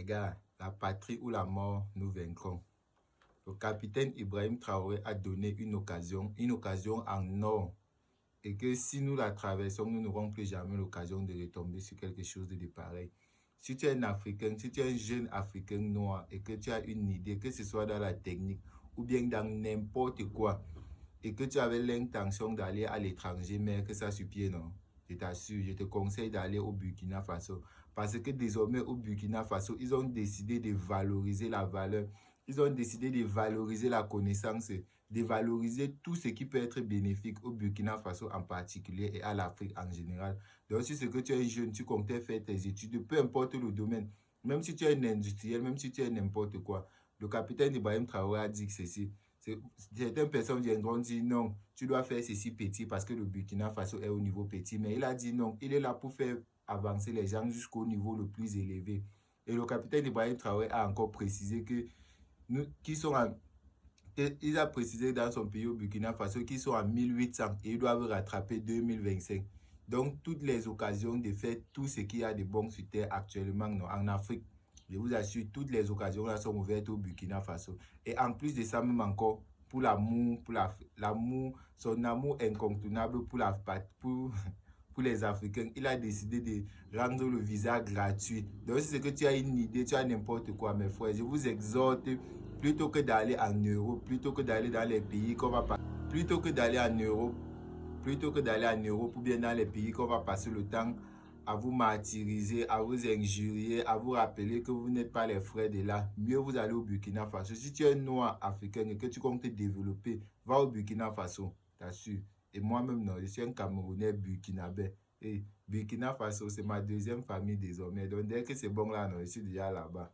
gars, la patrie ou la mort, nous vaincrons. Le capitaine Ibrahim Traoré a donné une occasion en or. Et que si nous la traversons, nous n'aurons plus jamais l'occasion de retomber sur quelque chose de pareil. Si tu es un Africain, si tu es un jeune Africain noir et que tu as une idée, que ce soit dans la technique ou bien dans n'importe quoi, et que tu avais l'intention d'aller à l'étranger, mais que ça sur pied, non? Je t'assure, je te conseille d'aller au Burkina Faso. Parce que désormais, au Burkina Faso, ils ont décidé de valoriser la valeur. Ils ont décidé de valoriser la connaissance, de valoriser tout ce qui peut être bénéfique au Burkina Faso en particulier et à l'Afrique en général. Donc, si c'est que tu es un jeune, tu comptais faire tes études, peu importe le domaine, même si tu es un industriel, même si tu es n'importe quoi, le capitaine Ibrahim Traoré a dit que ceci. Certaines personnes viendront dire non, tu dois faire ceci petit parce que le Burkina Faso est au niveau petit. Mais il a dit non, il est là pour faire avancer les gens jusqu'au niveau le plus élevé. Et le capitaine Ibrahim Traoré a encore précisé que nous, il a précisé dans son pays au Burkina Faso qu'ils sont en 1800 et ils doivent rattraper 2025. Donc, toutes les occasions de faire tout ce qu'il y a de bon sur terre actuellement non, en Afrique, je vous assure, toutes les occasions là sont ouvertes au Burkina Faso. Et en plus de ça, même encore, pour l'amour, son amour incontournable pour les Africains, il a décidé de rendre le visa gratuit. Donc, si c'est que tu as une idée, tu as n'importe quoi, mes frères, je vous exhorte, plutôt que d'aller en Europe, plutôt que d'aller dans les pays qu'on va passer, plutôt que d'aller en Europe ou bien dans les pays qu'on va passer le temps à vous martyriser, à vous injurier, à vous rappeler que vous n'êtes pas les frères de là. Mieux vous allez au Burkina Faso. Si tu es noir africain et que tu comptes te développer, va au Burkina Faso, t'assure. Et moi-même, non, je suis un Camerounais burkinabé. Et Burkina Faso, c'est ma deuxième famille désormais. Donc, dès que c'est bon là, non, je suis déjà là-bas.